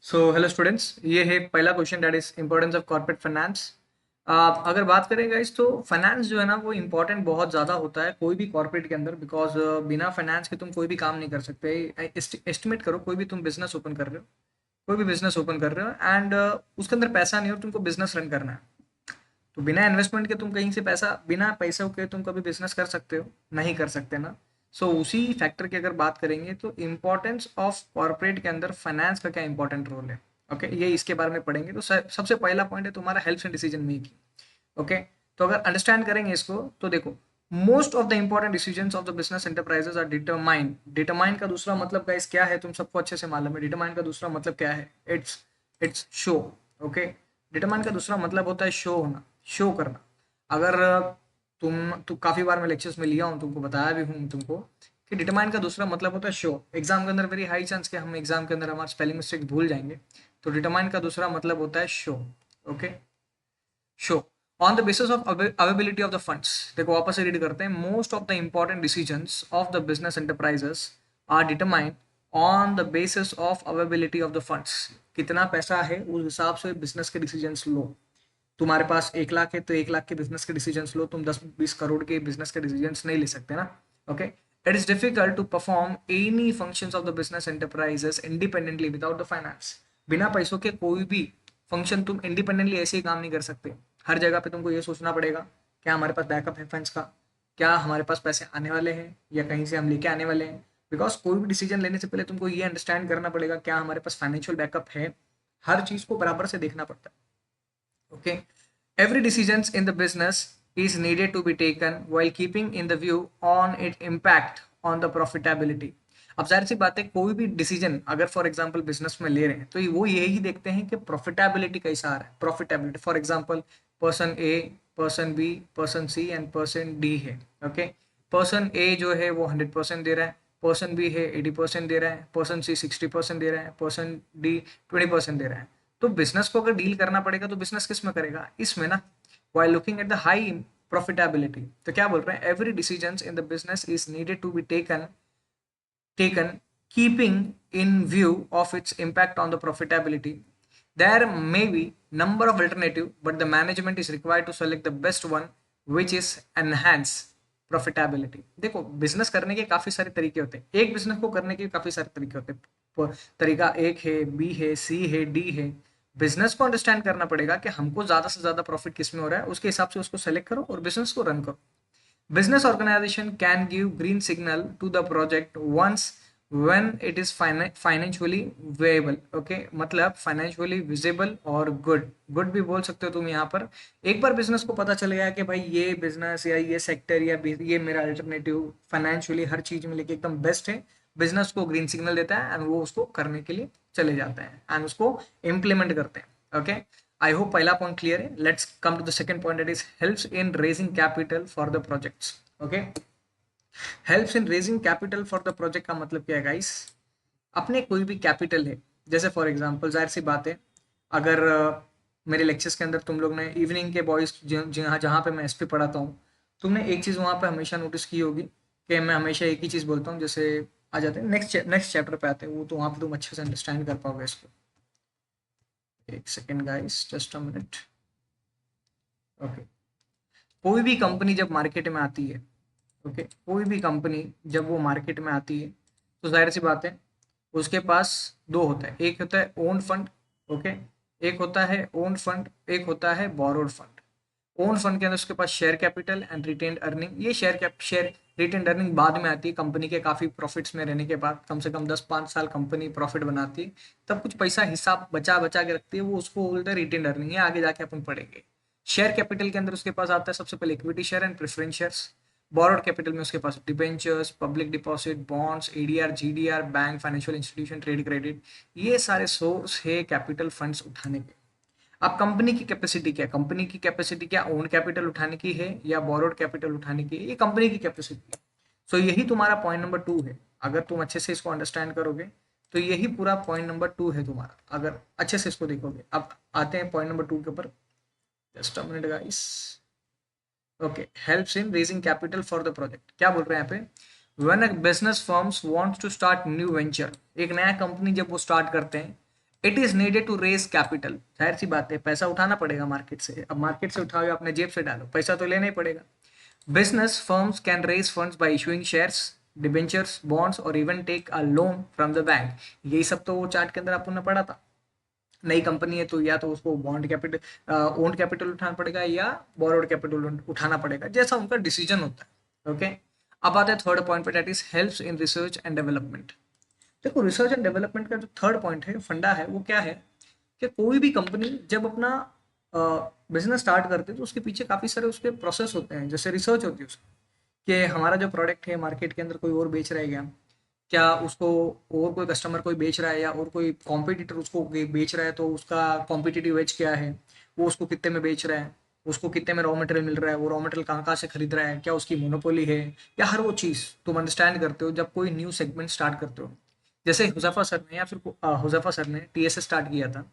So hello students, ये है पहला question, that is importance of corporate finance. अगर बात करें गाइस तो फाइनेंस जो है ना वो इम्पोर्टेंट बहुत ज़्यादा होता है कोई भी कॉर्पोरेट के अंदर, बिकॉज बिना फाइनेंस के तुम कोई भी काम नहीं कर सकते। एस्टिमेट करो, कोई भी तुम बिजनेस ओपन कर रहे हो, कोई भी बिजनेस ओपन कर रहे हो एंड उसके अंदर पैसा नहीं हो, तुमको बिजनेस रन करना है। तो बिना इन्वेस्टमेंट के तुम कहीं से पैसा, बिना पैसों के तुम कभी बिजनेस कर सकते हो? नहीं कर सकते ना। सो उसी फैक्टर की अगर बात करेंगे तो इम्पोर्टेंस ऑफ कॉर्पोरेट के अंदर फाइनेंस का क्या इंपॉर्टेंट रोल है। ओके, ये इसके बारे में पढ़ेंगे। तो सबसे पहला पॉइंट है तुम्हारा helps in decision making. Okay, तो अगर अंडरस्टैंड करेंगे इसको तो देखो, most of the important decisions of the business enterprises are determined. Determine का दूसरा मतलब गाइस क्या है, तुम सबको अच्छे से मालूम है। डिटरमाइन का दूसरा मतलब क्या है? It's show. ओके, डिटरमाइन का दूसरा मतलब होता है शो होना, शो करना। अगर तुम काफी बार मैं लेक्चर्स में लिया हूँ, तुमको बताया भी हूँ तुमको कि डिटरमाइन का दूसरा मतलब होता है शो। एग्जाम के अंदर वेरी हाई चांस कि हम एग्जाम के अंदर हमारा स्पेलिंग मिस्टेक भूल जाएंगे। तो डिटरमाइन का दूसरा मतलब होता है show. Okay, show on the basis of availability of the funds. देखो वापस से रीड करते हैं। Most of the important decisions of the business enterprises are determined on the basis of availability of the funds. कितना पैसा है उस हिसाब से बिजनेस के डिसीजंस लो। तुम्हारे पास 1 लाख है तो 1 लाख के बिजनेस के डिसीजंस लो, तुम 10-20 करोड़ के बिजनेस के डिसीजंस नहीं ले सकते ना। Okay, it is difficult to perform any functions of the business enterprises independently without the finance. बिना पैसों के कोई भी फंक्शन तुम इंडिपेंडेंटली ऐसे ही काम नहीं कर सकते। हर जगह पे तुमको ये सोचना पड़ेगा, क्या हमारे पास बैकअप है फंड्स का, क्या हमारे पास पैसे आने वाले हैं या कहीं से हम लेके आने वाले हैं। बिकॉज कोई भी डिसीजन लेने से पहले तुमको ये अंडरस्टैंड करना पड़ेगा क्या हमारे पास फाइनेंशियल बैकअप है। हर चीज को बराबर से देखना पड़ता है। Okay, every decisions in the business is needed to be taken while keeping in the view on its impact on the profitability। अब जाहिर सी बात है, कोई भी डिसीजन अगर फॉर एग्जांपल बिजनेस में ले रहे हैं तो वो यही देखते हैं कि प्रॉफिटेबिलिटी कैसा आ रहा है। Profitability for example person A, person B, person C and person D है। ओके, पर्सन ए जो है वो 100% दे रहा है, पर्सन बी है 80% दे रहा है, पर्सन सी 60% दे रहा है, पर्सन डी 20% दे रहा है। तो बिजनेस को अगर डील करना पड़ेगा तो बिजनेस किस में करेगा? इसमें ना। while looking at the high profitability, तो क्या बोल रहे हैं? every decisions in the business is needed to be taken keeping in view of its impact on the profitability. There may be number of alternative, but the management is required to select the best one which is enhance profitability. देखो, business करने के काफी सारे तरीके होते हैं, एक business को करने के काफी सारे तरीके होते हैं। तरीका एक है, बी है, सी है, डी है। बिजनेस को अंडरस्टैंड करना पड़ेगा कि हमको ज्यादा से ज्यादा प्रॉफिट किस में हो रहा है, उसके हिसाब से उसको सेलेक्ट करो और बिजनेस को रन करो। Business organization can give green signal to the project once when it is financially viable। okay, मतलब financially visible और गुड भी बोल सकते हो तुम यहाँ पर। एक बार बिजनेस को पता चल गया कि भाई ये बिजनेस या ये सेक्टर या ये मेरा अल्टरनेटिव फाइनेंशियली हर चीज में लेके एकदम बेस्ट है, बिजनेस को ग्रीन सिग्नल देता है एंड वो उसको करने के लिए चले जाते हैं एंड उसको इम्प्लीमेंट करते हैं। ओके, आई होप पहला पॉइंट क्लियर है। Let's come to the second point, that is helps in raising capital for the projects. Okay, helps in raising capital for the project का मतलब क्या है गाइस? अपने कोई भी कैपिटल है, जैसे फॉर एग्जांपल जाहिर सी बात है, अगर मेरे लेक्चर्स के अंदर तुम लोग ने इवनिंग के बॉयज जहाँ जहाँ पे मैं एसपी पढ़ाता हूँ, तुमने एक चीज़ वहाँ पे हमेशा नोटिस की होगी कि मैं हमेशा एक ही चीज़ बोलता हूँ। जैसे आ जाते हैं नेक्स्ट चैप्टर पे आते हैं, वो तो वहाँ पे तुम अच्छे से अंडरस्टैंड कर पाओगे इसको। एक second guys, just a minute. Okay, कोई भी कंपनी जब मार्केट में आती है, ओके, कोई भी कंपनी जब वो मार्केट में आती है तो जाहिर सी बात है उसके पास दो होता है। एक होता है ओन फंड, ओके, एक होता है ओन फंड, एक होता है बोरोड फंड। ओन फंड के अंदर उसके पास share capital and retained earning. ये शेयर रिटेन्ड अर्निंग बाद में आती है, कंपनी के काफी प्रॉफिट्स में रहने के बाद, कम से कम 10-5 साल कंपनी प्रॉफिट बनाती है, तब कुछ पैसा हिसाब बचा बचा के रखती है, वो उसको बोलते हैं रिटेन्ड अर्निंग। है आगे जाके अपन पढ़ेंगे। शेयर कैपिटल के अंदर उसके पास आता है सबसे पहले equity share and preference shares. Borrowed capital में उसके पास debentures, public deposit, bonds, ADR, GDR, bank, financial institution, trade credit. ये सारे सोर्स है कैपिटल फंड्स उठाने के। अब कंपनी की कैपेसिटी क्या है? कंपनी की कैपेसिटी क्या ओन कैपिटल उठाने की है या बोरोड कैपिटल उठाने की है? ये कंपनी की कैपेसिटी है। सो यही तुम्हारा पॉइंट नंबर 2 है। अगर तुम अच्छे से इसको अंडरस्टैंड करोगे तो यही पूरा पॉइंट नंबर 2 है तुम्हारा, अगर अच्छे से इसको देखोगे। अब आते हैं पॉइंट नंबर 2 के ऊपर। Just a minute guys. Okay, helps in raising capital for the project. क्या बोल रहे हैं यहाँ पे? When a business firms wants to start new venture, एक नया कंपनी जब वो स्टार्ट करते हैं, it is needed to raise capital, जाहिर सी बात है पैसा उठाना पड़ेगा मार्केट से, अब मार्केट से उठाओ या अपने जेब से डालो, पैसा तो लेना ही पड़ेगा। Business firms can raise funds by issuing shares, debentures, bonds और even take a loan from the bank. यही सब तो वो चार्ट के अंदर आपने पढ़ा था। नई कंपनी है तो या तो उसको बॉन्ड कैपिटल, ओन्ड कैपिटल उठाना पड़ेगा या बोरोड कैपिटल उठाना पड़ेगा, जैसा उनका डिसीजन होता है। ओके, अब आते हैं थर्ड पॉइंट पे, that is helps in research and development. देखो रिसर्च एंड डेवलपमेंट का जो थर्ड पॉइंट है, फंडा है, वो क्या है कि कोई भी कंपनी जब अपना बिजनेस स्टार्ट करते हैं तो उसके पीछे काफ़ी सारे उसके प्रोसेस होते हैं, जैसे रिसर्च होती है उसकी, कि हमारा जो प्रोडक्ट है मार्केट के अंदर कोई और बेच रहा है क्या उसको और कोई कस्टमर कोई बेच रहा है, या और कोई कॉम्पिटिटर उसको बेच रहा है तो उसका कॉम्पिटिटिव एज क्या है, वो उसको कितने में बेच रहा है, उसको कितने में रॉ मटेरियल मिल रहा है, वो रॉ मटेरियल कहाँ कहाँ से खरीद रहा है, क्या उसकी मोनोपोली है, या हर वो चीज़ तुम अंडरस्टैंड करते हो जब कोई न्यू सेगमेंट स्टार्ट करते हो। जैसे हुज़ैफ़ा सर ने या फिर हुज़ैफ़ा सर ने टीएसएस स्टार्ट किया था,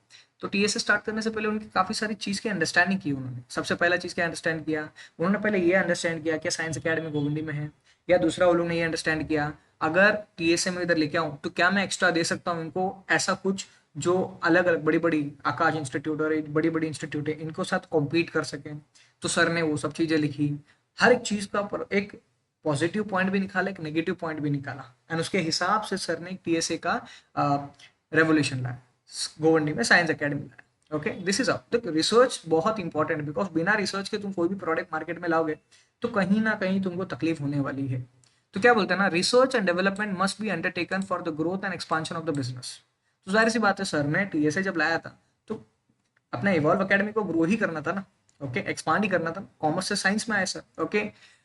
तो टीएसएस स्टार्ट करने से पहले उनकी काफ़ी सारी चीज़ की अंडरस्टैंडिंग की उन्होंने। सबसे पहला चीज़ क्या अंडरस्टैंड किया उन्होंने, पहले ये अंडरस्टैंड किया कि साइंस अकेडमी गोविंदी में है, या दूसरा वो लोग ने ये अंडरस्टैंड किया अगर टीएसए में इधर लेके आऊँ तो क्या मैं एक्स्ट्रा दे सकता हूँ इनको, ऐसा कुछ जो अलग अलग बड़ी बड़ी आकाश इंस्टीट्यूट और बड़ी बड़ी इंस्टीट्यूट है इनको साथ कॉम्पीट कर सकें। तो सर ने वो सब चीज़ें लिखी, हर एक चीज़ का एक पॉजिटिव पॉइंट भी निकाला, एक नेगेटिव पॉइंट भी निकाला, एंड उसके हिसाब से सर ने टीएसए का रेवोल्यूशन लाया, गोवंडी में साइंस अकेडमी लाया। ओके, दिस इज अप, देखो रिसर्च बहुत इंपॉर्टेंट है, बिकॉज बिना रिसर्च के तुम कोई भी प्रोडक्ट मार्केट में लाओगे तो कहीं ना कहीं तुमको तकलीफ होने वाली है। तो क्या बोलते हैं ना, research and development must be undertaken for the growth and expansion of the business. तो जाहिर सी बात है सर ने टीएसए जब लाया था तो अपना इवॉल्व अकेडमी को ग्रो ही करना था ना। ओके, एक्सपांड ही करना था, कॉमर्स से साइंस में आया sir. Okay,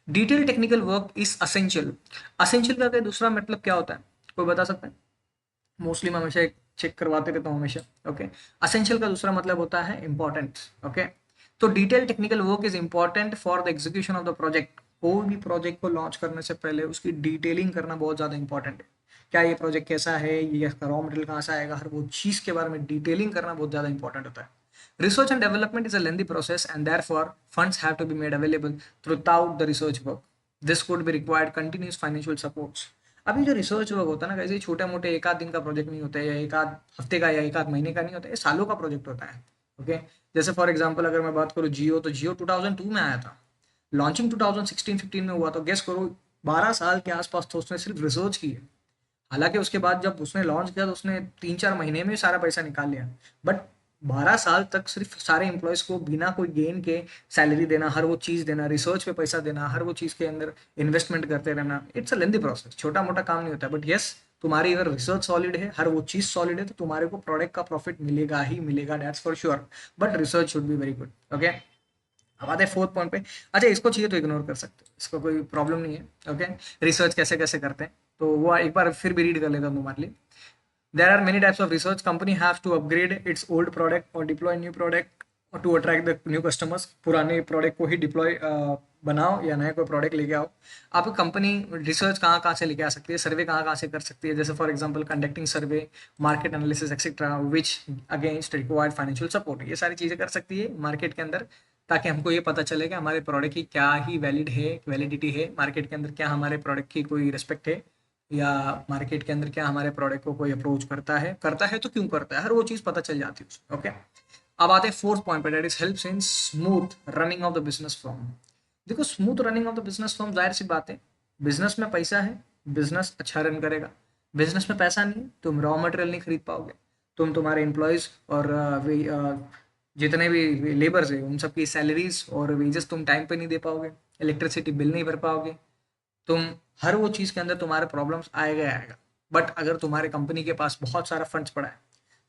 detail technical work is essential. Essential का क्या दूसरा मतलब क्या होता है, कोई बता सकता है? मोस्टली मैं हमेशा चेक करवाते रहता हूँ हमेशा। ओके, असेंशियल का दूसरा मतलब होता है इंपॉर्टेंट। ओके, तो detail technical work is important for the execution of the project. कोई भी प्रोजेक्ट को लॉन्च करने से पहले उसकी डिटेलिंग करना बहुत ज़्यादा इंपॉर्टेंट है। क्या ये प्रोजेक्ट कैसा है, ये रॉ मटेरियल कहाँ से आएगा, हर वो चीज़ के बारे में डिटेलिंग करना बहुत ज़्यादा इंपॉर्टेंट होता है। Research and development is a lengthy process and therefore funds have to be made available throughout the research work. This could be required continuous financial supports. अभी जो रिसर्च वर्क होता है ना, कैसे छोटे मोटे एक आध दिन का प्रोजेक्ट नहीं होता है, या एक आध हफ्ते का या एक आध महीने का नहीं होता है, ये सालों का प्रोजेक्ट होता है। ओके, जैसे फॉर एग्जांपल अगर मैं बात करूँ जियो, तो जियो 2002 में आया था, लॉन्चिंग 2016-15 में हुआ, तो गेस करो 12 साल के आसपास तो उसने सिर्फ रिसर्च की है। हालांकि उसके बाद जब उसने लॉन्च किया तो उसने 3-4 महीने में सारा पैसा निकाल लिया, बट 12 साल तक सिर्फ सारे एम्प्लॉयज़ को बिना कोई गेन के सैलरी देना, हर वो चीज़ देना, रिसर्च पे पैसा देना, हर वो चीज़ के अंदर इन्वेस्टमेंट करते रहना, इट्स अ लेंदी प्रोसेस, छोटा मोटा काम नहीं होता। बट यस, तुम्हारी अगर रिसर्च सॉलिड है, हर वो चीज़ सॉलिड है, तो तुम्हारे को प्रोडक्ट का प्रॉफिट मिलेगा ही मिलेगा, that's for sure. But research should be very good. Okay, अब आते हैं फोर्थ पॉइंट पे। अच्छा, इसको चाहिए तो इग्नोर कर सकते हो, इसको कोई प्रॉब्लम नहीं है। ओके, रिसर्च कैसे कैसे करते हैं तो वो एक बार फिर भी रीड कर लेता हूँ तुम्हारे लिए। There are many types of research. Company have to upgrade its old product or deploy new product or to attract the new customers. पुराने प्रोडक्ट को ही डिप्लॉय बनाओ या नया कोई प्रोडक्ट लेके आओ। आप कंपनी रिसर्च कहाँ कहाँ से लेके आ सकती है, सर्वे कहाँ कहाँ से कर सकती है, जैसे for example conducting survey, market analysis etcetera, which against required financial support. ये सारी चीज़ें कर सकती है मार्केट के अंदर, ताकि हमको ये पता चले कि हमारे प्रोडक्ट की क्या ही वैलिड है, वैलिडिटी है मार्केट के अंदर, क्या हमारे प्रोडक्ट की कोई रिस्पेक्ट है, या मार्केट के अंदर क्या हमारे प्रोडक्ट को कोई अप्रोच करता है तो क्यों करता है, हर वो चीज़ पता चल जाती है उसमें। ओके, अब आते हैं फोर्थ पॉइंट पे, that is helps in smooth running of the business firm. देखो smooth running of the business firm, जाहिर सी बात है, बिजनेस में पैसा है, बिजनेस अच्छा रन करेगा। बिजनेस में पैसा नहीं है, तुम रॉ मटेरियल नहीं खरीद पाओगे, तुम तुम्हारे एम्प्लॉयज़ और जितने भी लेबर्स है उन सबकी सैलरीज और वेजेस तुम टाइम पे नहीं दे पाओगे, इलेक्ट्रिसिटी बिल नहीं भर पाओगे, तुम हर वो चीज़ के अंदर तुम्हारे प्रॉब्लम्स आएगा ही आएगा। बट अगर तुम्हारे कंपनी के पास बहुत सारा फंड्स पड़ा है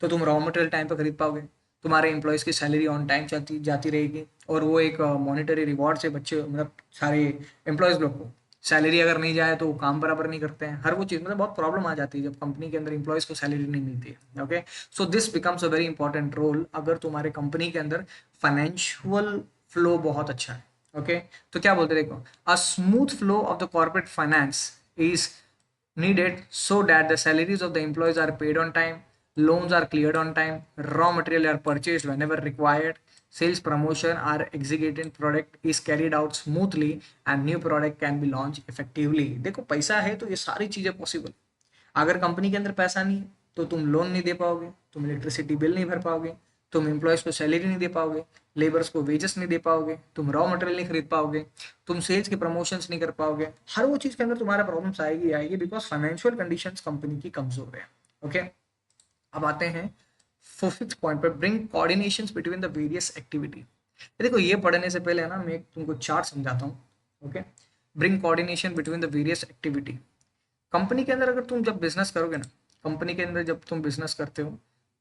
तो तुम रॉ मटेरियल टाइम पे खरीद पाओगे, तुम्हारे एम्प्लॉयज़ की सैलरी ऑन टाइम जाती जाती रहेगी, और वो एक मॉनिटरी रिवॉर्ड से बच्चे मतलब सारे एम्प्लॉयज़ लोग को सैलरी अगर नहीं जाए तो वो काम बराबर नहीं करते हैं, हर वो चीज़ मतलब बहुत प्रॉब्लम आ जाती है जब कंपनी के अंदर एम्प्लॉयज़ को सैलरी नहीं मिलती है। Okay, so this becomes a very important role अगर तुम्हारे कंपनी के अंदर फाइनेंशियल फ्लो बहुत अच्छा है। ओके, तो क्या बोलते देखो, a smooth flow of the corporate finance is needed so that the salaries of the employees are paid on time, loans are cleared on time, raw material are purchased whenever required, sales promotion are executed, product is carried out smoothly and new product can be launched effectively। देखो पैसा है तो ये सारी चीजें possible. अगर company के अंदर पैसा नहीं है तो तुम लोन नहीं दे पाओगे, तुम इलेक्ट्रिसिटी बिल नहीं भर पाओगे, तुम एम्प्लॉयज को सैलरी नहीं दे पाओगे, लेबर्स को वेजेस नहीं दे पाओगे, तुम रॉ मटेरियल नहीं खरीद पाओगे, तुम सेल्स के प्रमोशंस नहीं कर पाओगे। हर वो चीज के अंदर तुम्हारा प्रॉब्लम्स आएगी बिकॉज फाइनेंशियल कंडीशंस कंपनी की कमजोर है। ओके, अब आते हैं फिफ्थ पॉइंट पर, bring coordination between the various activity. देखो ये पढ़ने से पहले है ना मैं तुमको चार्ट समझाता हूँ। Okay, bring coordination between the various activity. Company के अंदर अगर तुम जब बिजनेस करोगे ना, कंपनी के अंदर जब तुम बिजनेस करते हो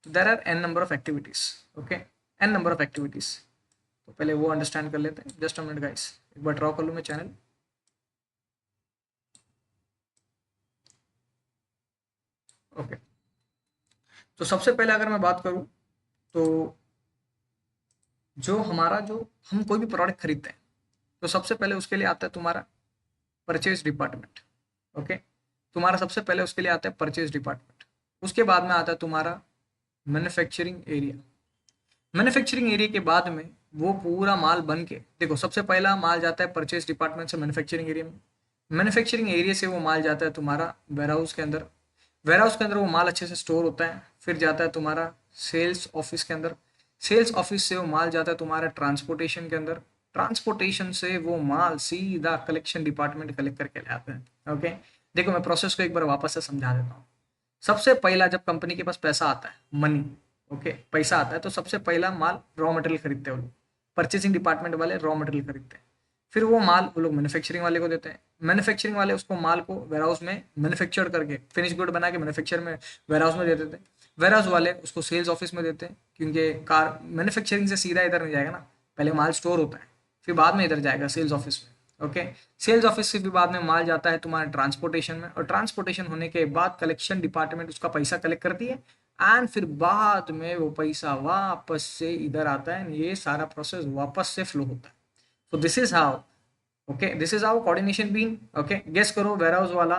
तो there are n number of activities. Okay, n number of activities. तो पहले वो अंडरस्टैंड कर लेते हैं। जस्ट अ मिनट गाइस, एक बार ड्रॉ कर लूँ मैं चैनल। ओके, तो सबसे पहले अगर मैं बात करूँ तो जो हम कोई भी प्रोडक्ट खरीदते हैं तो सबसे पहले उसके लिए आता है तुम्हारा परचेज डिपार्टमेंट। ओके, तुम्हारा सबसे पहले उसके लिए आता है परचेज डिपार्टमेंट। उसके बाद में आता है तुम्हारा मैन्युफैक्चरिंग एरिया। मैन्युफैक्चरिंग एरिया के बाद में वो पूरा माल बन के, देखो सबसे पहला माल जाता है परचेज डिपार्टमेंट से मैन्युफैक्चरिंग एरिया में। मैन्युफैक्चरिंग एरिया से वो माल जाता है तुम्हारा वेयरहाउस के अंदर। वेयरहाउस के अंदर वो माल अच्छे से स्टोर होता है, फिर जाता है तुम्हारा सेल्स ऑफिस के अंदर। सेल्स ऑफिस से वो माल जाता है तुम्हारा ट्रांसपोर्टेशन के अंदर। ट्रांसपोर्टेशन से वो माल सीधा कलेक्शन डिपार्टमेंट कलेक्ट करके ले आते हैं। ओके, देखो मैं प्रोसेस को एक बार वापस से समझा देता हूँ। सबसे पहला जब कंपनी के पास पैसा आता है, मनी, ओके, पैसा आता है तो सबसे पहला माल रॉ मटेरियल खरीदते हैं वो लोग। परचेसिंग डिपार्टमेंट वाले रॉ मटेरियल खरीदते हैं, फिर वो माल वो लोग मैन्युफैक्चरिंग वाले को देते हैं। मैन्युफैक्चरिंग वाले उसको माल को वेयरहाउस में मैन्युफैक्चर करके फिनिश गुड बना के मैन्युफैक्चर में वेयरहाउस में दे देते हैं। वेयरहाउस वाले उसको सेल्स ऑफिस में देते हैं, क्योंकि कार मैन्युफैक्चरिंग से सीधा इधर नहीं जाएगा ना, पहले माल स्टोर होता है फिर बाद में इधर जाएगा सेल्स ऑफिस में। ओके, सेल्स ऑफिस से भी बाद में माल जाता है तुम्हारे ट्रांसपोर्टेशन में, और ट्रांसपोर्टेशन होने के बाद कलेक्शन डिपार्टमेंट उसका पैसा कलेक्ट करती है, एंड फिर बाद में वो पैसा वापस से इधर आता है। ये सारा प्रोसेस वापस से फ्लो होता है। तो this is how, okay, this is how coordination been. Okay, guess करो वेयरहाउस वाला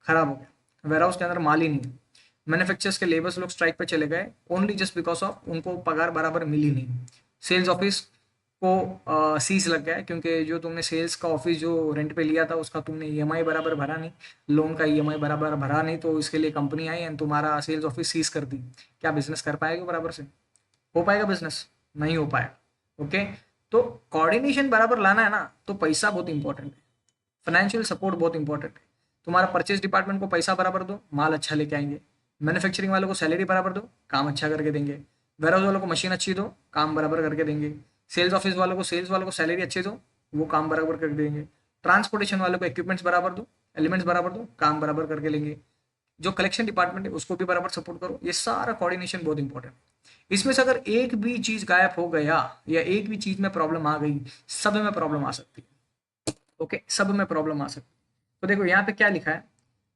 खराब हो गया, वेयरहाउस के अंदर माल ही नहीं। मैन्युफैक्चरर्स के लेबर्स लोग स्ट्राइक पे चले गए ओनली जस्ट बिकॉज ऑफ उनको पगार बराबर मिली नहीं। सेल्स ऑफिस को सीज लग गया है, क्योंकि जो तुमने सेल्स का ऑफिस जो रेंट पे लिया था उसका तुमने ईएमआई बराबर भरा नहीं, लोन का ईएमआई बराबर भरा नहीं, तो इसके लिए कंपनी आई एंड तुम्हारा सेल्स ऑफिस सीज कर दी। क्या बिजनेस कर पाएगा बराबर से? हो पाएगा बिजनेस? नहीं हो पाएगा। ओके, तो कोऑर्डिनेशन बराबर लाना है ना, तो पैसा बहुत इंपॉर्टेंट है, फाइनेंशियल सपोर्ट बहुत इंपॉर्टेंट है। तुम्हारा परचेज डिपार्टमेंट को पैसा बराबर दो, माल अच्छा लेके आएंगे। मैन्युफैक्चरिंग वालों को सैलरी बराबर दो, काम अच्छा करके देंगे। वेयरहाउस वालों को मशीन अच्छी दो, काम बराबर करके देंगे। सेल्स ऑफिस वालों को सैलरी अच्छी दो, वो काम बराबर करके देंगे। ट्रांसपोर्टेशन वालों को इक्विपमेंट्स बराबर दो, एलिमेंट्स बराबर दो, काम बराबर करके लेंगे। जो कलेक्शन डिपार्टमेंट है उसको भी बराबर सपोर्ट करो। ये सारा कोऑर्डिनेशन बहुत इंपॉर्टेंट है। इसमें से अगर एक भी चीज गायब हो गया या एक भी चीज में प्रॉब्लम आ गई, सब में प्रॉब्लम आ सकती है। ओके, सब में प्रॉब्लम आ सकती है। तो देखो यहाँ पे क्या लिखा है,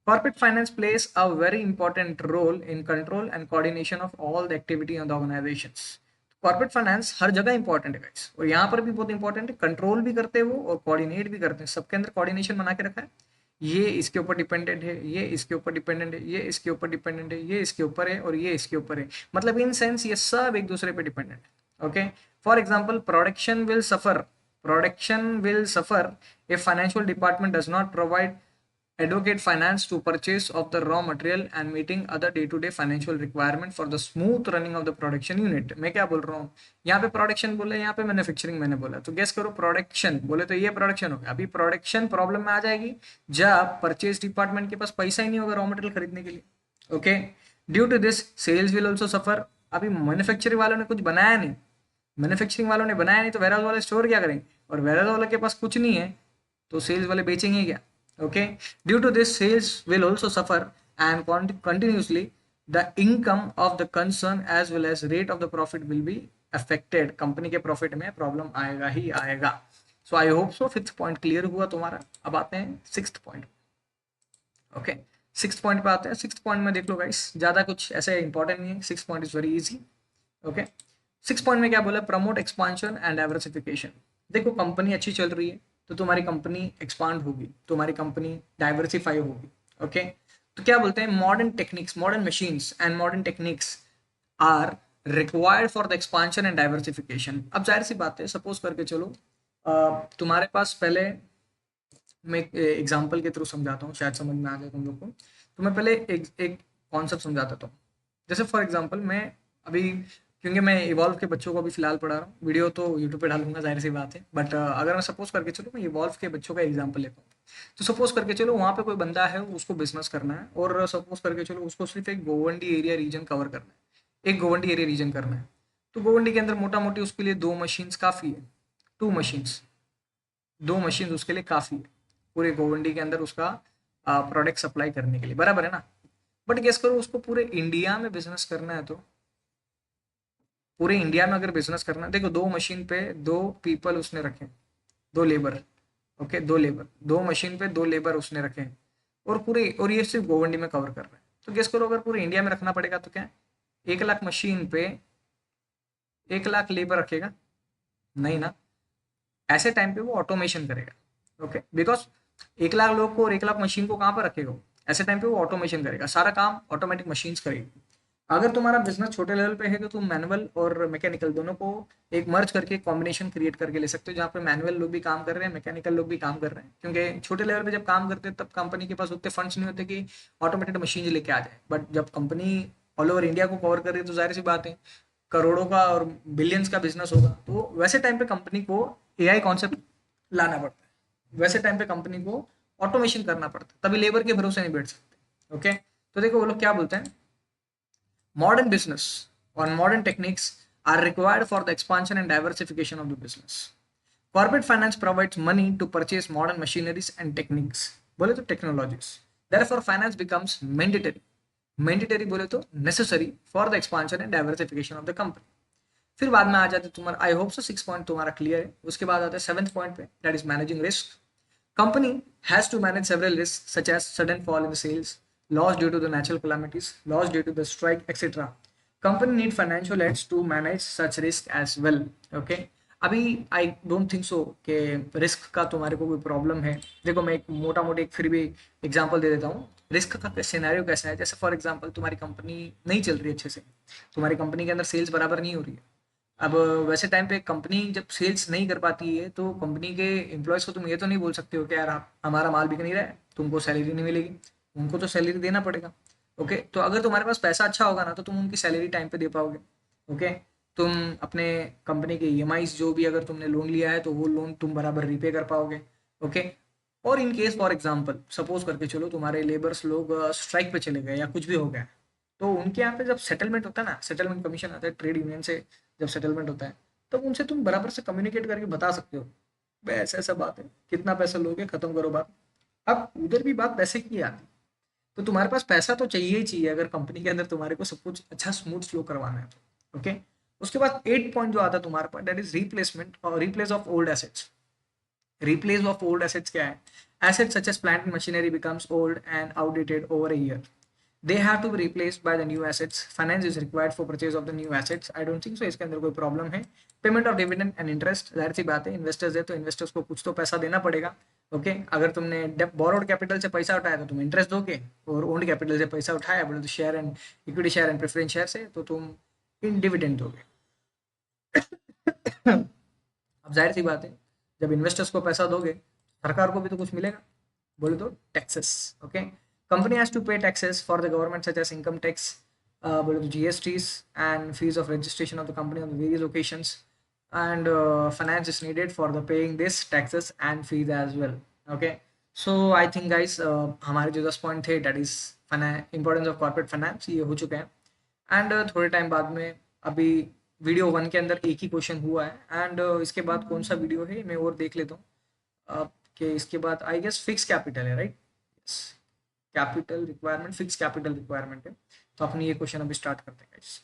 corporate finance places a very important role in control and coordination of all the activity of the organisations. Corporate finance हर जगह इंपॉर्टेंट है गाइस, और यहाँ पर भी बहुत इंपॉर्टेंट है। कंट्रोल भी करते हैं वो और कोऑर्डिनेट भी करते हैं, सबके अंदर कोऑर्डिनेशन बना के रखा है। ये इसके ऊपर डिपेंडेंट है, ये इसके ऊपर डिपेंडेंट है, ये इसके ऊपर डिपेंडेंट है, ये इसके ऊपर है और ये इसके ऊपर है। मतलब इन सेंस ये सब एक दूसरे पे डिपेंडेंट है। Okay, for example production will suffer if financial department does not provide advocate finance to purchase of the raw material and meeting other day-to-day financial requirement for the smooth running of the production unit। मैं क्या बोल रहा हूँ, यहाँ पे production बोले, यहाँ पे मैन्युफैक्चरिंग मैंने बोला, तो गेस करो प्रोडक्शन बोले तो ये प्रोडक्शन हो गया। अभी प्रोडक्शन प्रॉब्लम में आ जाएगी जब परचेज डिपार्टमेंट के पास पैसा ही नहीं होगा रॉ मटेरियल खरीदने के लिए। Okay, due to this sales will also suffer. अभी मैन्युफैक्चरिंग वालों ने कुछ बनाया नहीं, मैन्युफैक्चरिंग वालों ने बनाया नहीं तो वेयरहाउस वाले स्टोर क्या करेंगे, और वेयरहाउस वाले के पास कुछ नहीं है तो सेल्स वाले बेचेंगे क्या? Okay, due to this sales will also suffer and continuously the income of the concern as well as rate of the profit will be affected. Company के प्रॉफिट में प्रॉब्लम आएगा ही आएगा। So I hope so fifth point clear हुआ तुम्हारा। अब आते हैं sixth point. Okay, sixth point पे आते हैं। सिक्स्थ पॉइंट में देख लो गाइस, ज्यादा कुछ ऐसे इंपॉर्टेंट नहीं है, six point is very easy. Okay, six point में क्या बोला, प्रमोट एक्सपांशन एंड डाइवर्सिफिकेशन। देखो कंपनी अच्छी चल रही है तो तुम्हारी कंपनी एक्सपांड होगी, तुम्हारी कंपनी डाइवर्सिफाई होगी। ओके, तो क्या बोलते हैं, modern techniques, modern machines and modern techniques are required for the expansion and diversification. अब जाहिर सी बात है, सपोज करके चलो तुम्हारे पास पहले, मैं एग्जाम्पल के थ्रू समझाता हूँ शायद समझ में आ जाए तुम लोग को। तो मैं पहले एक कॉन्सेप्ट समझाता हूँ। जैसे फॉर एग्जांपल मैं अभी, क्योंकि मैं इवॉल्व के बच्चों को अभी फिलहाल पढ़ा रहा हूँ, वीडियो तो यूट्यूब पे डालूंगा, जाहिर सी बात है, बट अगर मैं सपोज करके चलूँ, मैं इवॉल्व के बच्चों का एग्जांपल लेता हूँ। तो सपोज करके चलो वहाँ पे कोई बंदा है, उसको बिजनेस करना है, और सपोज करके चलो उसको सिर्फ एक गोवंडी एरिया रीजन कवर करना है, एक गोवंडी एरिया रीजन करना है। तो गोवंडी के अंदर मोटा मोटी उसके लिए 2 मशीन्स काफ़ी है, 2 मशीन्स, 2 मशीन उसके लिए काफ़ी है पूरे गोवंडी के अंदर उसका प्रोडक्ट सप्लाई करने के लिए, बराबर है ना। बट गेस करो उसको पूरे इंडिया में बिजनेस करना है, तो पूरे इंडिया में अगर बिजनेस करना है, देखो 2 मशीन पे 2 पीपल उसने रखे, 2 लेबर, ओके, 2 लेबर, 2 मशीन पे 2 लेबर उसने रखे हैं, और ये सिर्फ गोवंडी में कवर कर रहे हैं। तो गेस करो अगर पूरे इंडिया में रखना पड़ेगा तो क्या 1 लाख मशीन पे 1 लाख लेबर रखेगा? नहीं ना। ऐसे टाइम पे वो ऑटोमेशन करेगा, ओके, बिकॉज 1 लाख लोग को और 1 लाख मशीन को कहाँ पर रखेगा वो? ऐसे टाइम पे वो ऑटोमेशन करेगा, सारा काम ऑटोमेटिक मशीन्स करेगी। अगर तुम्हारा बिजनेस छोटे लेवल पे है तो तुम मैनुअल और मैकेनिकल दोनों को एक मर्ज करके कॉम्बिनेशन क्रिएट करके ले सकते हो, जहाँ पे मैनुअल लोग भी काम कर रहे हैं, मैकेनिकल लोग भी काम कर रहे हैं, क्योंकि छोटे लेवल पे जब काम करते हैं तब कंपनी के पास उतने फंड्स नहीं होते कि ऑटोमेटेड मशीन लेके आ जाए। बट जब कंपनी ऑल ओवर इंडिया को कवर कर रही है तो जाहिर सी बात है करोड़ों का और बिलियंस का बिजनेस होगा, तो वैसे टाइम पे कंपनी को एआई कॉन्सेप्ट लाना पड़ता है, वैसे टाइम पे कंपनी को ऑटोमेशन करना पड़ता है, तभी लेबर के भरोसे नहीं बैठ सकते, ओके। तो देखो वो लोग क्या बोलते हैं, modern business or modern techniques are required for the expansion and diversification of the business. Corporate finance provides money to purchase modern machineries and techniques, बोले तो technologies. Therefore, finance becomes mandatory. Mandatory बोले तो necessary for the expansion and diversification of the company. फिर बाद में आ जाते तुम्हारा, आई होप सो 6 पॉइंट तुम्हारा क्लियर है। उसके बाद आता है 7th पॉइंट पे, that is managing risk. Company has to manage several risks such as sudden fall in the sales, loss due to the natural calamities, loss due to the strike, etc. Company need financial aids to manage such risk as well. Okay. अभी I don't think so कि risk का तुम्हारे को कोई problem है। देखो मैं एक मोटा मोटी एक फिर भी एग्जांपल दे देता हूँ। रिस्क का सिनेरियो कैसा है, जैसे फॉर एग्जांपल तुम्हारी कंपनी नहीं चल रही अच्छे से, तुम्हारी कंपनी के अंदर सेल्स बराबर नहीं हो रही है। अब वैसे टाइम पे कंपनी जब सेल्स नहीं कर पाती है तो कंपनी के एम्प्लॉयज़ को तुम ये तो नहीं बोल सकते हो कि यार हमारा माल बिक नहीं रहा है, तुमको सैलरी नहीं मिलेगी। उनको तो सैलरी देना पड़ेगा, ओके। तो अगर तुम्हारे पास पैसा अच्छा होगा ना तो तुम उनकी सैलरी टाइम पे दे पाओगे, ओके। तुम अपने कंपनी के ईएमआईज जो भी अगर तुमने लोन लिया है तो वो लोन तुम बराबर रीपे कर पाओगे, ओके। और in case for example suppose करके चलो तुम्हारे लेबर्स लोग स्ट्राइक पे चले गए या कुछ भी हो गया, तो उनके यहाँ पे जब सेटलमेंट होता है ना, सेटलमेंट कमीशन आता है ट्रेड यूनियन से, जब सेटलमेंट होता है तब उनसे तुम बराबर से कम्युनिकेट करके बता सकते हो, भाई ऐसा ऐसा बात है, कितना पैसा लोगे, खत्म करो बात। अब उधर भी बात पैसे की आती है, तो तुम्हारे पास पैसा तो चाहिए ही चाहिए अगर कंपनी के अंदर तुम्हारे को सब कुछ अच्छा स्मूथ फ्लो करवाना है तो, ओके। उसके बाद 8 पॉइंट जो आता है तुम्हारे पास, दैट इज रिप्लेसमेंट और replace of old assets. Replace of old assets क्या है? Assets such as plant and machinery becomes old and outdated over a year, they have to be replaced by the new assets. Finance is required for purchase of the new assets. I don't think so इसके अंदर कोई problem है। Payment of dividend and interest, जाहिर सी बात है investors है तो इन्वेस्टर्स को कुछ तो पैसा देना पड़ेगा, ओके। अगर तुमने बोरोड कैपिटल से पैसा उठाया तो तुम इंटरेस्ट दोगे, और ओन्ड कैपिटल से पैसा उठाया बोले तो share and equity share and preference share से तो तुम इन डिविडेंड दोगे। अब जाहिर सी बात है जब इन्वेस्टर्स को पैसा दोगे सरकार को भी तो कुछ मिलेगा, बोले तो taxes, okay. Company has to pay taxes for the government such as income tax, बोले तो GSTs and fees of registration of the company on various locations, and finance is needed for the paying this taxes and fees as well, okay। So I think guys हमारे जो 10 point थे that is importance of corporate finance ये हो चुके हैं। And थोड़े time बाद में अभी वीडियो 1 के अंदर एक ही क्वेश्चन हुआ है, एंड इसके बाद कौन सा वीडियो है मैं और देख लेता हूँ कि इसके बाद आई गेस फिक्स कैपिटल है, right? Capital requirement, fix capital requirement है, तो अपनी ये क्वेश्चन अभी स्टार्ट करते हैं गाइस।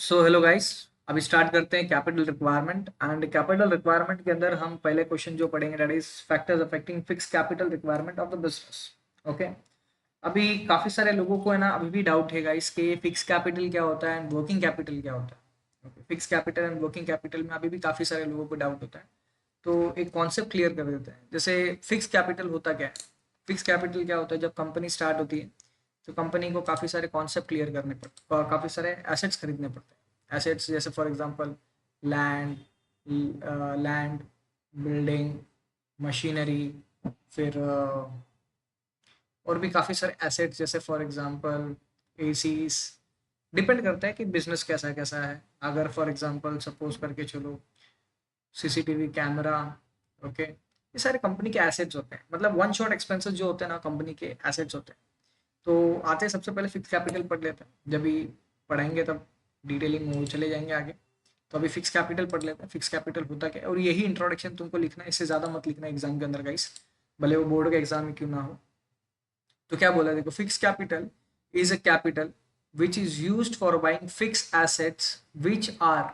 सो हेलो गाइस, अभी स्टार्ट करते हैं capital requirement. And capital requirement के अंदर हम पहले क्वेश्चन जो पढ़ेंगे that is factors affecting fix capital requirement of the business, okay. अभी काफ़ी सारे लोगों को है ना अभी भी डाउट है गाइस कि फिक्स कैपिटल क्या होता है एंड वर्किंग कैपिटल क्या होता है, okay. Fix capital and working capital में अभी भी काफ़ी सारे लोगों को डाउट होता है, तो एक कॉन्सेप्ट क्लियर कर देते हैं। जैसे फिक्स कैपिटल होता क्या है? फिक्स कैपिटल क्या होता है? जब कंपनी स्टार्ट होती है तो कंपनी को काफ़ी सारे कॉन्सेप्ट क्लियर करने पड़ते हैं और काफ़ी सारे एसेट्स खरीदने पड़ते हैं। एसेट्स जैसे for example land, land, building, machinery, फिर और भी काफ़ी सारे एसेट्स, जैसे फॉर एग्जांपल एसीस। डिपेंड करता है कि बिजनेस कैसा कैसा है। अगर फॉर एग्जांपल सपोज करके चलो सीसीटीवी कैमरा, ओके, ये सारे कंपनी के एसेट्स होते हैं, मतलब वन शॉट एक्सपेंसेस जो होते हैं ना कंपनी के एसेट्स होते हैं। तो आते हैं सबसे पहले फिक्स कैपिटल पढ़ लेते हैं, जब भी पढ़ेंगे तब डिटेलिंग में वो चले जाएंगे आगे। तो अभी फिक्स कैपिटल पढ़ लेते हैं, फिक्स कैपिटल होता क्या है, और यही इंट्रोडक्शन तुमको लिखना है, इससे ज़्यादा मत लिखना एग्जाम के अंदर गाइस, भले वो बोर्ड के एग्जाम में क्यों ना हो। तो क्या बोला देखो, fix capital is a capital which is used for buying fix assets which are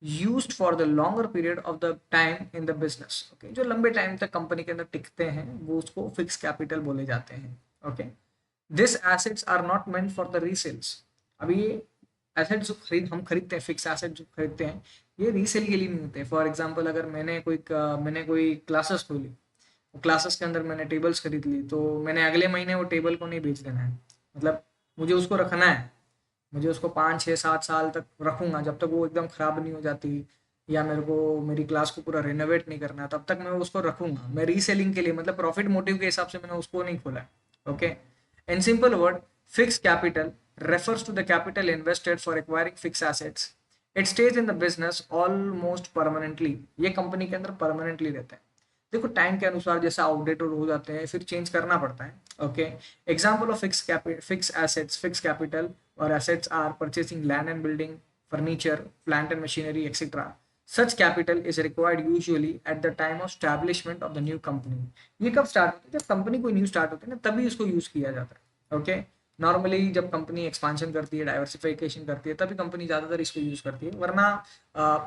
used for the longer period of the time in the business. Okay, जो लंबे टाइम तक कंपनी के अंदर टिकते हैं वो उसको फिक्स कैपिटल बोले जाते हैं। Okay, this assets are not meant for the resales. अभी ये एसेट जो हम खरीदते हैं, फिक्स एसेट जो खरीदते हैं, ये रीसेल के लिए नहीं होते। फॉर एग्जांपल अगर मैंने कोई क्लासेस खोली, क्लासेस के अंदर मैंने टेबल्स खरीद ली, तो मैंने अगले महीने वो टेबल को नहीं बेच देना है, मतलब मुझे उसको रखना है। मुझे उसको 5 6 7 साल तक रखूंगा, जब तक वो एकदम खराब नहीं हो जाती, या मेरे को मेरी क्लास को पूरा रेनोवेट नहीं करना, तब तक मैं उसको रखूंगा। मैं रीसेलिंग के लिए, मतलब प्रॉफिट मोटिव के हिसाब से मैंने उसको नहीं खोला है। Okay, in simple word, fix capital refers to the capital invested for acquiring fixed assets. It stays in the business almost permanently. ये कंपनी के अंदर परमानेंटली रहता है। देखो टाइम के अनुसार जैसे आउटडेटेड हो जाते हैं, फिर चेंज करना पड़ता है। Okay, example of fix assets, fix capital और assets are purchasing land and building, furniture, plant and machinery etcetera. Such capital is required usually at the time of establishment of the new company. ये कब start होती है, जब company कोई new start होती है ना, तभी इसको यूज किया जाता है। ओके, नॉर्मली जब कंपनी एक्सपांशन करती है, डाइवर्सिफिकेशन करती है, तभी कंपनी ज़्यादातर इसको यूज करती है, वरना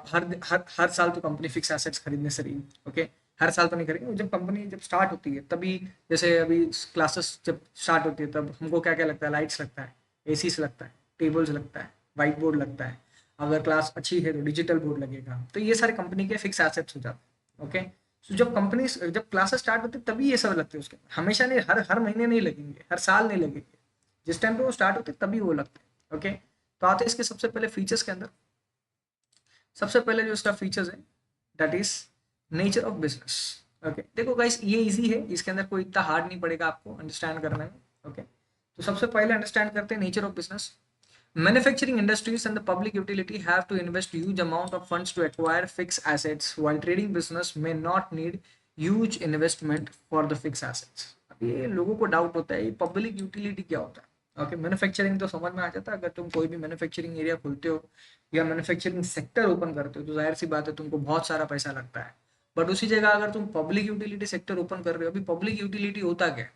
हर साल तो कंपनी फिक्स एसेट्स खरीदने से रही। ओके, हर साल तो नहीं करेंगे, जब कंपनी जब स्टार्ट होती है तभी। जैसे अभी क्लासेस जब स्टार्ट होती है तब हमको क्या क्या लगता है, लाइट्स लगता है, एसी से लगता है, टेबल्स लगता है, वाइट बोर्ड लगता है। अगर क्लास अच्छी है तो डिजिटल बोर्ड लगेगा। तो ये सारे कंपनी के फिक्स एसेट्स हो जाते हैं। ओके, तो जब क्लासेस स्टार्ट होती है तभी ये सब लगते हैं उसके, हमेशा नहीं, हर हर महीने नहीं लगेंगे, हर साल नहीं लगेंगे, जिस टाइम पे वो स्टार्ट होते हैं तभी वो लगते हैं। ओके, तो आते हैं इसके सबसे पहले फीचर्स के अंदर। सबसे पहले जो इसका फीचर्स है, that is nature of business. Okay, देखो गाइस ये इजी है, इसके अंदर कोई इतना हार्ड नहीं पड़ेगा आपको अंडरस्टैंड करने में। ओके, तो सबसे पहले अंडरस्टैंड करते हैं nature of business. Manufacturing industries and the public utility have to invest huge amount of funds to acquire fixed assets, while trading business may not need huge investment for the fixed assets. अब ये लोगों को doubt होता है, ये public utility क्या होता है। ओके, मैन्युफैक्चरिंग तो समझ में आ जाता है, अगर तुम कोई भी मैन्युफैक्चरिंग एरिया खोलते हो या मैन्युफैक्चरिंग सेक्टर ओपन करते हो तो जाहिर सी बात है तुमको बहुत सारा पैसा लगता है। बट उसी जगह अगर तुम पब्लिक यूटिलिटी सेक्टर ओपन कर रहे हो, अभी पब्लिक यूटिलिटी होता क्या है,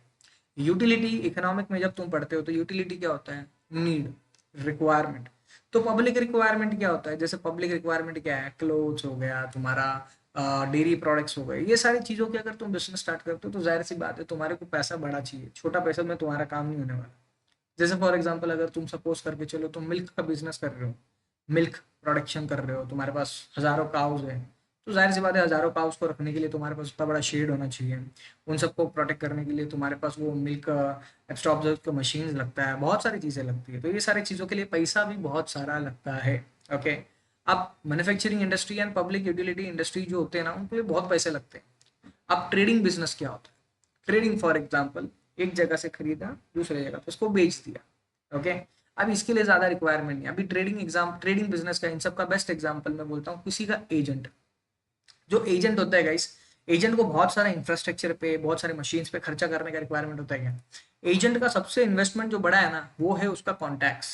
यूटिलिटी इकोनॉमिक में जब तुम पढ़ते हो तो यूटिलिटी क्या होता है, नीड, रिक्वायरमेंट। तो पब्लिक रिक्वायरमेंट क्या होता है, जैसे पब्लिक रिक्वायरमेंट क्या है, क्लोथ्स हो गया तुम्हारा, डेयरी प्रोडक्ट्स हो गए, ये सारी चीज़ों की अगर तुम बिजनेस स्टार्ट करते हो तो जाहिर सी बात है तुम्हारे को पैसा बड़ा चाहिए, छोटा पैसा में तुम्हारा काम नहीं होने वाला। जैसे फॉर एग्जांपल अगर तुम सपोज करके चलो तुम मिल्क का बिजनेस कर रहे हो, मिल्क प्रोडक्शन कर रहे हो, तुम्हारे पास हज़ारों काउज है, तो जाहिर सी बात है हज़ारों काउज को रखने के लिए तुम्हारे पास उतना बड़ा शेड होना चाहिए। उन सबको प्रोटेक्ट करने के लिए तुम्हारे पास वो मिल्क एब्स्ट्रॉर्बर का मशीन लगता है, बहुत सारी चीज़ें लगती है, तो ये सारी चीज़ों के लिए पैसा भी बहुत सारा लगता है। ओके, अब manufacturing industry and public utility industry जो होते हैं ना, उनको बहुत पैसे लगते हैं। अब ट्रेडिंग बिजनेस क्या होता है, ट्रेडिंग फॉर एग्जांपल एक जगह से खरीदा दूसरे जगह पे उसको बेच दिया। ओके, अब इसके लिए ज्यादा रिक्वायरमेंट नहीं। अभी ट्रेडिंग बिजनेस का इन सब का बेस्ट एग्जांपल मैं बोलता हूँ किसी का एजेंट। जो एजेंट होता है गाइस, एजेंट को बहुत सारा इंफ्रास्ट्रक्चर पे, बहुत सारे मशीन्स पे खर्चा करने का रिक्वायरमेंट होता है क्या। एजेंट का सबसे इन्वेस्टमेंट जो बड़ा है ना, वो है उसका कॉन्टैक्ट्स।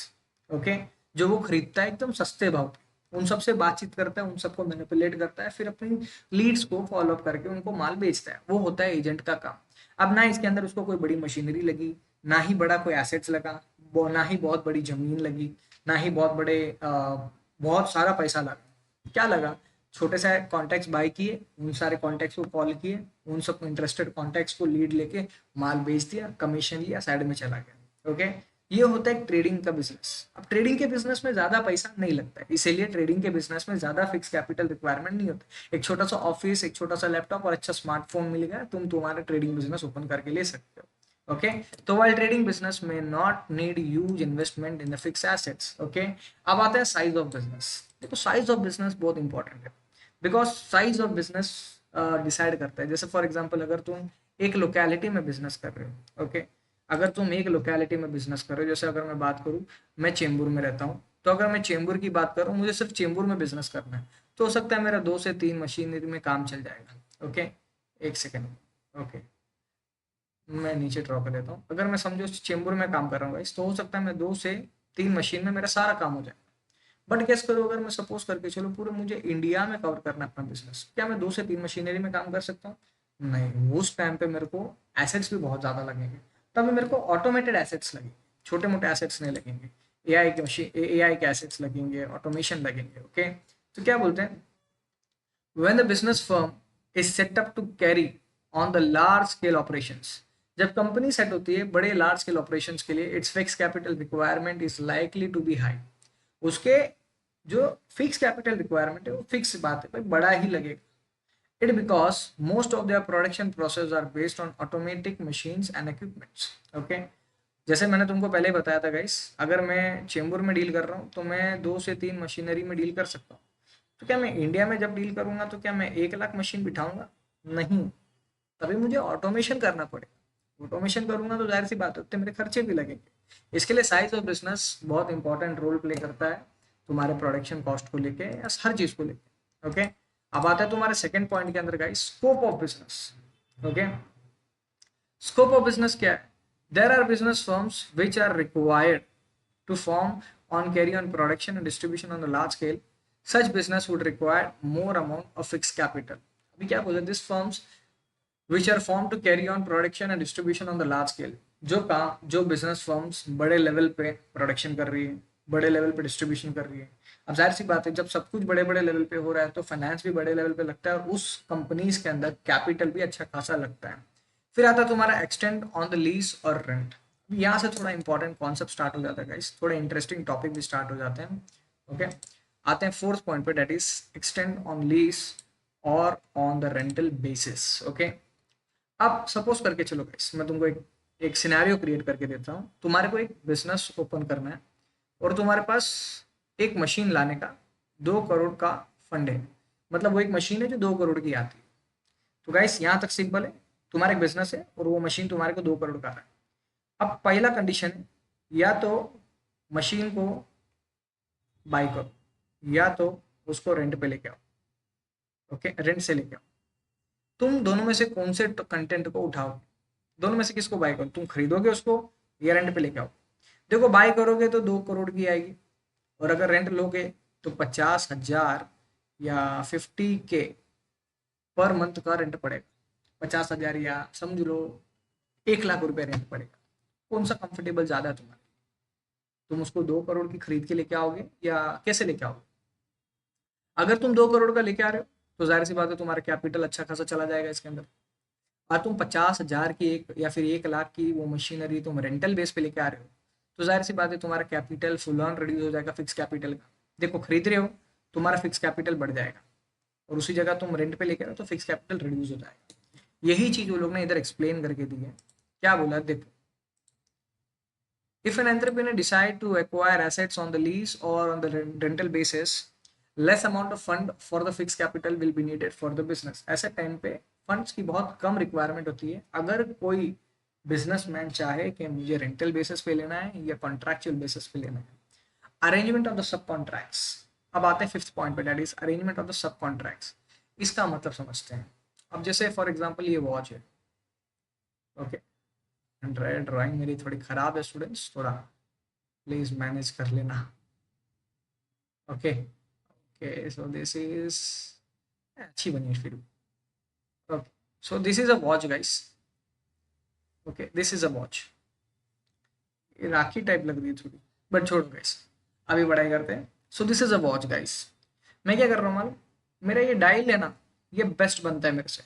ओके, जो वो खरीदता है एकदम सस्ते भाव पे, उन सबसे बातचीत करता है, उन सबको मैनिपुलेट करता है, फिर अपनी लीड्स को फॉलो अप करके उनको माल बेचता है, वो होता है एजेंट का काम। अब ना इसके अंदर उसको कोई बड़ी मशीनरी लगी, ना ही बड़ा कोई एसेट्स लगा, ना ही बहुत बड़ी जमीन लगी, ना ही बहुत सारा पैसा लगा। क्या लगा, छोटे से कॉन्टैक्ट्स बाय किए, उन सारे कॉन्टैक्ट्स को कॉल किए, उन सब इंटरेस्टेड कॉन्टैक्ट्स को लीड लेके माल बेच दिया, कमीशन लिया, साइड में चला गया। ओके, ये होता है ट्रेडिंग का बिजनेस। अब ट्रेडिंग के बिजनेस में ज्यादा पैसा नहीं लगता है, इसीलिए ट्रेडिंग के बिजनेस में ज्यादा फिक्स कैपिटल रिक्वायरमेंट नहीं होता। एक छोटा सा ऑफिस, एक छोटा सा लैपटॉप और अच्छा स्मार्टफोन मिल गया, तुम तुम्हारा ट्रेडिंग बिजनेस ओपन करके ले सकते हो। ओके, तो वाइल ट्रेडिंग बिजनेस में not need huge investment in the fix assets. Okay, अब आते हैं साइज ऑफ बिजनेस। देखो साइज ऑफ बिजनेस बहुत इंपॉर्टेंट है, because size of business decide करता है। जैसे फॉर एग्जांपल अगर तुम एक लोकेलिटी में बिजनेस कर रहे हो, ओके, अगर तुम एक लोकेलिटी में बिजनेस कर रहे हो, जैसे अगर मैं बात करूँ, मैं चेंबूर में रहता हूँ, तो अगर मैं चेंबूर की बात करूँ, मुझे सिर्फ चेंबूर में बिजनेस करना है, तो हो सकता है मेरा 2 से 3 मशीनरी में काम चल जाएगा। ओके, एक सेकेंड। ओके, मैं नीचे ड्रॉ कर लेता हूँ। अगर मैं समझो चेंबूर में काम कर रहा हूँ गाइस, तो हो सकता है मैं 2 से 3 मशीन में मेरा सारा काम हो जाए। बट गेस करो, अगर मैं सपोज करके चलो पूरे मुझे इंडिया में कवर करना है अपना बिजनेस, क्या मैं 2 से 3 मशीनरी में काम कर सकता हूँ? नहीं, उस टाइम पे मेरे को एसेट्स भी बहुत ज़्यादा लगेंगे। तभी मेरे को ऑटोमेटेड एसेट्स लगेंगे, छोटे मोटे एसेट्स नहीं लगेंगे। एआई के मशीन, एआई के एसेट्स लगेंगे, ऑटोमेशन लगेंगे। ओके, तो क्या बोलते हैं, when the business firm is set up to carry on the large scale operations, जब कंपनी सेट होती है बड़े लार्ज स्केल ऑपरेशंस के लिए, its fix capital requirement is likely to be high. उसके जो फिक्स कैपिटल रिक्वायरमेंट है वो फिक्स बात है भाई, बड़ा ही लगेगा। It because most of their production process are based on automatic machines and equipments. Okay, जैसे मैंने तुमको पहले ही बताया था गाइस, अगर मैं चेंबूर में डील कर रहा हूँ तो मैं 2 से 3 मशीनरी में डील कर सकता हूँ। तो क्या मैं इंडिया में जब डील करूंगा तो क्या मैं 1 लाख मशीन बिठाऊंगा? नहीं, तभी मुझे ऑटोमेशन करना पड़ेगा। ऑटोमेशन करूंगा तो जाहिर सी बात है उतने मेरे खर्चे भी लगेंगे। इसके लिए साइज ऑफ बिजनेस बहुत इंपॉर्टेंट रोल प्ले करता है तुम्हारे प्रोडक्शन कॉस्ट को लेके या हर चीज को लेके। ओके, अब आता है तुम्हारे सेकंड पॉइंट के अंदर guys, scope of business. Okay, scope of business क्या है? There are business firms which are required to form on carry on production and distribution on a large scale. Such business would require more amount of fixed capital. अभी क्या बोले, this firms which are formed to carry on production and distribution on the large scale, जो business firms बड़े level पे production कर रही है, बड़े लेवल पे डिस्ट्रीब्यूशन कर रही है। अब जाहिर सी बात है, जब सब कुछ बड़े बड़े लेवल पे हो रहा है तो फाइनेंस भी बड़े लेवल पे लगता है और उस कंपनीज के अंदर कैपिटल भी अच्छा खासा लगता है। फिर आता है तुम्हारा एक्सटेंड ऑन द लीज और रेंट। यहाँ से थोड़ा इंपॉर्टेंट कॉन्सेप्ट स्टार्ट हो जाता है गाइस, थोड़े इंटरेस्टिंग टॉपिक भी स्टार्ट हो जाते हैं। ओके, आते हैं फोर्थ पॉइंट पे, that is extend on lease और on the rental basis. Okay, अब सपोज करके चलो गाइस, मैं तुमको एक सिनेरियो क्रिएट करके देता हूँ। तुम्हारे को एक बिजनेस ओपन करना है और तुम्हारे पास एक मशीन लाने का 2 करोड़ का फंड है। मतलब वो एक मशीन है जो 2 करोड़ की आती है। तो गाइस यहाँ तक सिंपल है, तुम्हारा एक बिजनेस है और वो मशीन तुम्हारे को 2 करोड़ का आ रहा है। अब पहला कंडीशन है, या तो मशीन को बाय करो या तो उसको रेंट पे लेके आओ। ओके, रेंट से लेके आओ। तुम दोनों में से कौन से कंटेंट को उठाओगे? दोनों में से किसको बाय करो? तुम खरीदोगे उसको या रेंट पे लेके आओ? देखो, बाय करोगे तो 2 करोड़ की आएगी, और अगर रेंट लोगे तो 50,000 या 50K पर मंथ का रेंट पड़ेगा। 50,000 या समझ लो 1 लाख रुपए रेंट पड़ेगा। कौन सा कंफर्टेबल ज्यादा है तुम्हारे? तुम उसको 2 करोड़ की खरीद के लेके आओगे या कैसे लेके आओगे? अगर तुम 2 करोड़ का लेके आ रहे हो तो जाहिर सी बात है तुम्हारा कैपिटल अच्छा खासा चला जाएगा इसके अंदर। और तुम 50,000 की एक या फिर 1 लाख की वो मशीनरी तुम रेंटल बेस पे लेके आ रहे हो, तो जाहिर सी बात है तुम्हारा कैपिटल फुल ऑन रिड्यूस हो जाएगा फिक्स कैपिटल का। देखो, खरीद रहे हो तुम्हारा फिक्स कैपिटल बढ़ जाएगा, और उसी जगह तुम रेंट पे लेके आ रहे हो तो फिक्स कैपिटल रिड्यूस हो जाएगा। यही चीज वो लोग ने इधर एक्सप्लेन करके दी है। क्या बोला देखो, if an entrepreneur decide to acquire assets on the lease or on the rental basis, less amount of fund for the fixed capital will be needed for the business. ऐसे टाइम पे funds की बहुत कम requirement होती है। अगर कोई businessman चाहे कि मुझे रेंटल बेसिस पे लेना है या कॉन्ट्रैक्चुअल बेसिस पे लेना है। Arrangement of the sub contracts. अब आते हैं फिफ्थ पॉइंट पे, that is arrangement of the sub contracts. इसका मतलब समझते हैं। अब जैसे फॉर एग्जांपल ये वॉच है। ओके, ड्राइंग मेरी थोड़ी खराब है स्टूडेंट्स, थोड़ा प्लीज मैनेज कर लेना। Okay, okay, so this is अच्छी बनी है फिर। Okay, so this is a watch guys. Okay, this is a watch. ये राखी टाइप लग रही है थोड़ी, बट छोड़ो गाइस, अभी बढ़ाई करते हैं। So this is a watch guys. मैं क्या कर रहा हूँ मालूम? मेरा ये डायल है ना, ये बेस्ट बनता है मेरे से,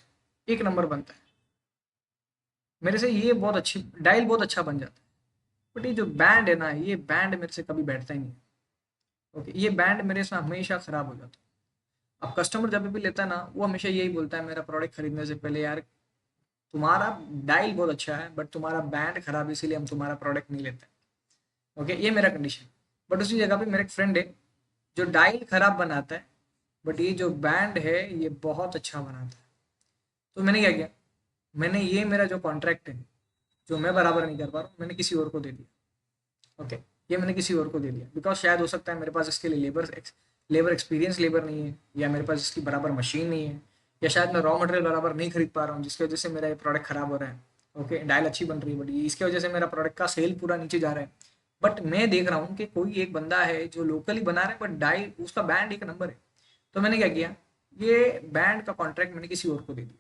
1 नंबर बनता है मेरे से। ये बहुत अच्छी डायल, बहुत अच्छा बन जाता है। बट ये जो बैंड है ना, ये बैंड मेरे से कभी बैठता ही नहीं। ओके, ये बैंड मेरे से हमेशा खराब हो जाता है। अब कस्टमर जब भी लेता है ना, वो हमेशा यही बोलता है मेरा प्रोडक्ट खरीदने से पहले, यार तुम्हारा डायल बहुत अच्छा है बट तुम्हारा बैंड खराब है, इसीलिए हम तुम्हारा प्रोडक्ट नहीं लेते। ओके, ये मेरा कंडीशन। बट उसी जगह पे मेरा एक फ्रेंड है जो डायल खराब बनाता है, बट ये जो बैंड है ये बहुत अच्छा बनाता है। तो मैंने क्या किया, मैंने ये मेरा जो कॉन्ट्रैक्ट है जो मैं बराबर नहीं कर पा रहा हूँ, मैंने किसी और को दे दिया। ओके, ये मैंने किसी और को दे दिया बिकॉज शायद हो सकता है मेरे पास इसके लिए लेबर एक्सपीरियंस लेबर नहीं है, या मेरे पास इसकी बराबर मशीन नहीं है, या शायद मैं रॉ मटेरियल बराबर नहीं खरीद पा रहा हूँ, जिसकी वजह से मेरा ये प्रोडक्ट खराब हो रहा है। ओके, डायल अच्छी बन रही है बट इसके वजह से मेरा प्रोडक्ट का सेल पूरा नीचे जा रहा है। बट मैं देख रहा हूँ कि कोई एक बंदा है जो लोकली बना रहा है, बट डाई उसका बैंड एक नंबर है। तो मैंने क्या किया, ये बैंड का कॉन्ट्रैक्ट मैंने किसी और को दे दिया।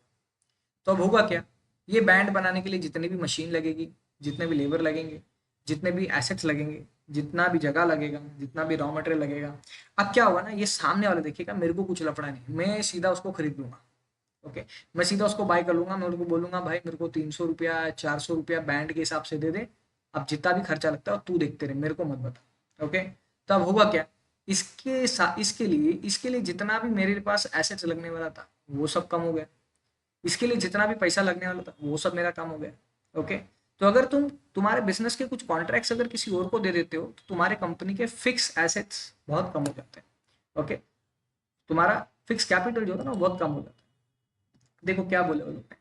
तो अब होगा क्या, ये बैंड बनाने के लिए जितनी भी मशीन लगेगी, जितने भी लेबर लगेंगे, जितने भी एसेट्स लगेंगे, जितना भी जगह लगेगा, जितना भी रॉ मटेरियल लगेगा, अब क्या होगा ना, ये सामने वाला देखिएगा मेरे को कुछ लफड़ा नहीं, मैं सीधा उसको खरीद लूंगा। ओके, मैं सीधा उसको बाय कर लूंगा, मैं उनको बोलूंगा भाई मेरे को 300 रुपया 400 रुपया बैंड के हिसाब से दे दे, अब जितना भी खर्चा लगता है तू देखते रहे, मेरे को मत बता। ओके, तो अब होगा क्या, इसके लिए जितना भी मेरे पास एसेट्स लगने वाला था वो सब कम हो गया, इसके लिए जितना भी पैसा लगने वाला था वो सब मेरा काम हो गया। ओके, तो अगर तुम्हारे बिजनेस के कुछ कॉन्ट्रैक्ट्स अगर किसी और को दे देते हो तो तुम्हारे कंपनी के फिक्स एसेट्स बहुत कम हो जाते हैं। ओके, तुम्हारा फिक्स कैपिटल जो होता है ना बहुत कम हो जाता है। देखो क्या बोले वो लोग,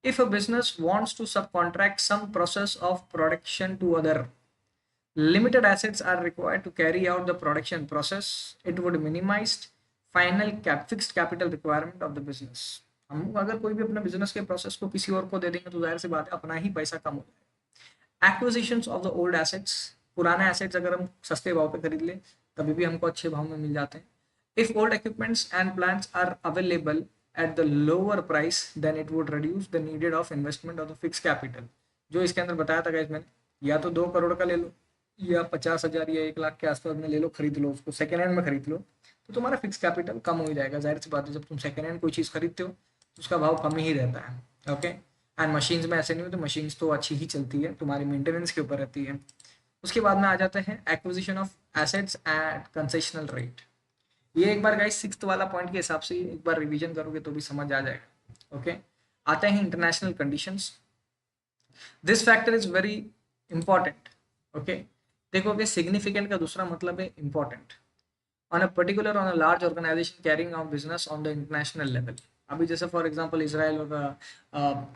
if a business wants to subcontract some process of production to other, limited assets are required to carry out the production process. It would minimize fixed capital requirement of the business. हम अगर कोई भी अपने business के process को किसी और को दे देंगे तो जाहिर सी बात है अपना ही पैसा कम हो जाएगा। Acquisitions of the old assets, पुराने एसेट्स अगर हम सस्ते भाव पे खरीद ले तभी भी हमको अच्छे भाव में मिल जाते हैं। If old equipments and plants are available at the lower price then it would reduce the needed of investment of the fix capital. जो इसके अंदर बताया था गाइस मैंने, या तो 2 करोड़ का ले लो या 50,000 या 1 लाख के आसपास में ले लो, खरीद लो उसको, सेकेंड हैंड में खरीद लो, तो तुम्हारा फिक्स कैपिटल कम हो जाएगा। जाहिर सी बात है जब तुम सेकेंड हैंड कोई चीज़ खरीदते हो तो उसका भाव कम ही रहता है। ओके, एंड मशीन्स में ऐसे नहीं होते, मशीन्स तो अच्छी ही चलती है, तुम्हारी मेंटेनेंस के ऊपर रहती है। उसके बाद में आ जाते हैं acquisition of assets at concessional rate. ये एक बार गाइस सिक्स्थ वाला पॉइंट के हिसाब से एक बार रिवीजन करोगे तो भी समझ आ जाएगा। ओके, आते हैं international conditions. This factor is very important. Okay, देखो कि सिग्निफिकेंट का दूसरा मतलब है important. On a large organization carrying out business on the international level. अभी जैसे फॉर एग्जांपल इसराइल और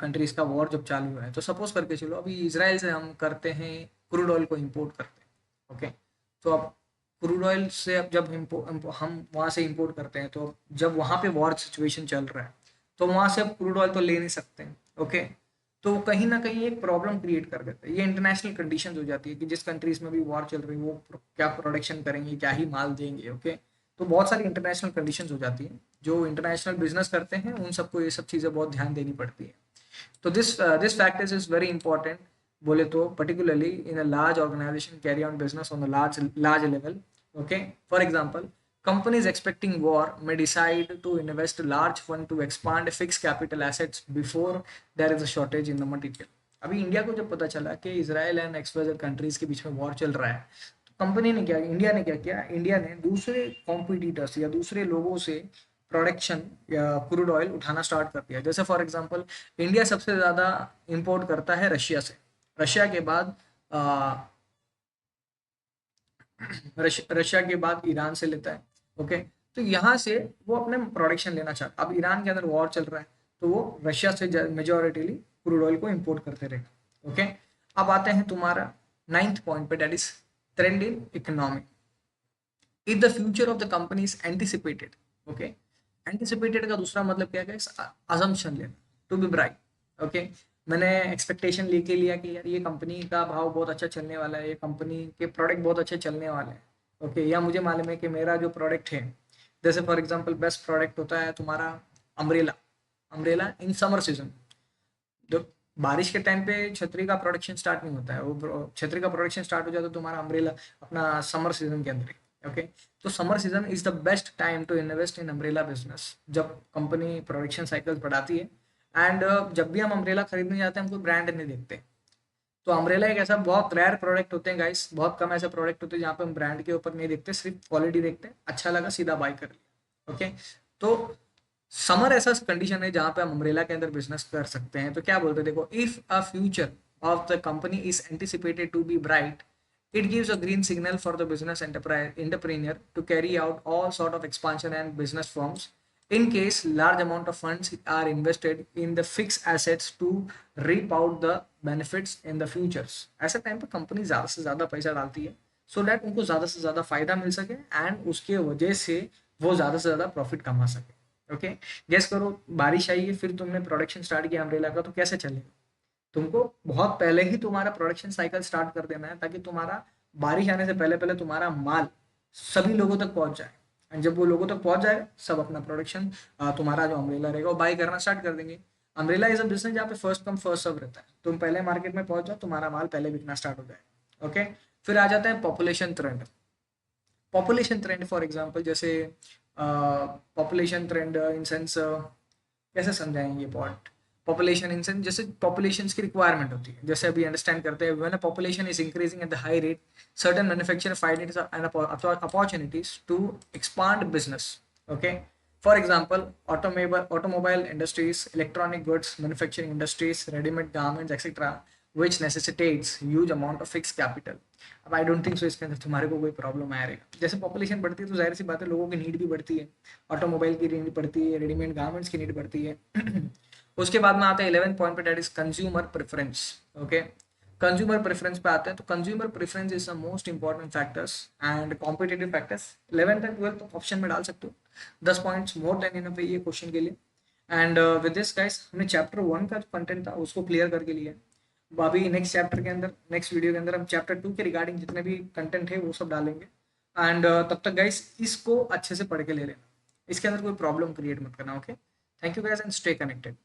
कंट्रीज का वॉर जब चालू है तो सपोज करके चलो अभी इसराइल से हम करते हैं क्रूड ऑयल को इंपोर्ट करते हैं। ओके, तो अब क्रूड ऑयल से अब जब हम वहाँ से इंपोर्ट करते हैं तो जब वहाँ पे वॉर सिचुएशन चल रहा है तो वहाँ से अब क्रूड ऑयल तो ले नहीं सकते हैं। ओके, तो कहीं ना कहीं एक प्रॉब्लम क्रिएट कर देता है। ये इंटरनेशनल कंडीशन हो जाती है कि जिस कंट्रीज में भी वॉर चल रही है वो क्या प्रोडक्शन करेंगे, क्या ही माल देंगे। ओके, तो बहुत सारी इंटरनेशनल कंडीशंस हो जाती हैं, जो इंटरनेशनल बिजनेस करते हैं उन सबको ये सब चीज़ें बहुत ध्यान देनी पड़ती है। तो this factors is very important बोले तो, particularly in a large organization carry on business on a large level. Okay, for example, companies expecting war may decide to invest a large fund to expand fixed capital assets before there is a shortage in the material. अभी India को जब पता चला कि Israel and XYZ countries के बीच में war चल रहा है तो कंपनी ने क्या, इंडिया ने क्या किया, इंडिया ने दूसरे कॉम्पिटिटर्स या दूसरे लोगों से प्रोडक्शन या क्रूड ऑयल उठाना स्टार्ट कर दिया। जैसे फॉर एग्जांपल इंडिया सबसे ज़्यादा इंपोर्ट करता है रशिया से, रशिया के बाद रशिया के बाद ईरान से लेता है। ओके, तो यहाँ से वो अपने प्रोडक्शन लेना चाहता है। अब ईरान के अंदर वॉर चल रहा है तो वो रशिया से मेजोरिटीली क्रूड ऑयल को इंपोर्ट करते रहेगा। ओके, अब आते हैं तुम्हारा नाइन्थ पॉइंट पे, that is trend in economy. If the future of the company is anticipated. Okay, anticipated का दूसरा मतलब क्या है, अजम्पशन लेना, टू बी ब्राइट। ओके, मैंने एक्सपेक्टेशन लेके लिया कि यार ये कंपनी का भाव बहुत अच्छा चलने वाला है, ये कंपनी के प्रोडक्ट बहुत अच्छे चलने वाले हैं। ओके, या मुझे मालूम है कि मेरा जो प्रोडक्ट है, जैसे फॉर एग्जांपल बेस्ट प्रोडक्ट होता है तुम्हारा umbrella. Umbrella in summer season, जो बारिश के टाइम पे छतरी का प्रोडक्शन स्टार्ट नहीं होता है, वो छतरी का प्रोडक्शन स्टार्ट हो जाता है तुम्हारा अम्ब्रेला अपना समर सीजन के अंदर ही। ओके, तो summer season is the best time to invest in umbrella business, जब कंपनी प्रोडक्शन साइकिल बढ़ाती है। एंड जब भी हम अम्ब्रेला खरीदने जाते हैं हम कोई ब्रांड नहीं देखते। तो अम्ब्रेला एक ऐसा बहुत रेयर प्रोडक्ट होते हैं गाइस, बहुत कम ऐसे प्रोडक्ट होते हैं जहाँ पे हम ब्रांड के ऊपर नहीं देखते, सिर्फ क्वालिटी देखते हैं, अच्छा लगा सीधा बाय कर लिया। ओके, तो समर ऐसा कंडीशन है जहाँ पे हम अम्ब्रेला के अंदर बिजनेस कर सकते हैं। तो क्या बोलते हैं, देखो, if a future of the company is anticipated to be bright, it gives a green signal for the business entrepreneur to carry out all sort of expansion and business firms In case large amount of funds are invested in the fixed assets to reap out the benefits in the futures, ऐसे time पे company ज्यादा से ज्यादा पैसा डालती है so that उनको ज्यादा से ज्यादा फायदा मिल सके एंड उसके वजह से वो ज्यादा से ज्यादा प्रॉफिट कमा सके। ओके, गेस करो, बारिश आई है, फिर तुमने प्रोडक्शन स्टार्ट किया अम्ब्रेला का, तो कैसे चलेगा? तुमको बहुत पहले ही तुम्हारा प्रोडक्शन साइकिल स्टार्ट कर देना है ताकि तुम्हारा बारिश आने से पहले पहले तुम्हारा माल सभी लोगों तक पहुंच जाए। एंड जब वो लोगों तक पहुंच जाए, सब अपना प्रोडक्शन, तुम्हारा जो अम्ब्रेला रहेगा वो बाय करना स्टार्ट कर देंगे। अम्ब्रेला इज अ बिजनेस जहाँ पे फर्स्ट कम फर्स्ट सर्व रहता है, तुम पहले मार्केट में पहुंच जाओ, तुम्हारा माल पहले बिकना स्टार्ट हो जाए। ओके, फिर आ जाता है population trend. Population trend for example, जैसे पॉपुलेशन ट्रेंड इन सेंस, कैसे समझाएंगे पॉट, पॉपुलेशन इन सेंस जैसे पॉपुलेशन की रिक्वायरमेंट होती है, जैसे अभी अंडरस्टैंड करते हैं, when a population is increasing at the high rate, certain manufacturer find it an opportunities to expand business. Okay, for example automobile industries, electronic goods manufacturing industries, readymade garments etcetera which necessitates huge amount of fixed capital। अब I don't think so इसके अंदर तुम्हारे को कोई problem आएगा। जैसे population बढ़ती है तो जाहिर सी बात है लोगों की नीड भी बढ़ती है, ऑटोमोबाइल की नीड बढ़ती है, रेडीमेड गारमेंट्स की नीड बढ़ती है। उसके बाद में आता है 11th पॉइंट पे, that is consumer preference. Okay, consumer preference पे आते हैं, तो consumer preference is the most important factors and competitive factors. 11th and 12th option में डाल सकते हो, 10 पॉइंट्स मोर देन इनफ है ये क्वेश्चन के लिए। एंड विद दिस गाइस, हमने चैप्टर 1 का जो कंटेंट था उसको क्लियर करके लिया है। अब अभी नेक्स्ट चैप्टर के अंदर, नेक्स्ट वीडियो के अंदर हम चैप्टर 2 के रिगार्डिंग जितने भी कंटेंट है वो सब डालेंगे। एंड तब तक गाइस इसको अच्छे से पढ़ के ले लेना, इसके अंदर कोई प्रॉब्लम क्रिएट मत करना। Okay, thank you guys and stay connected.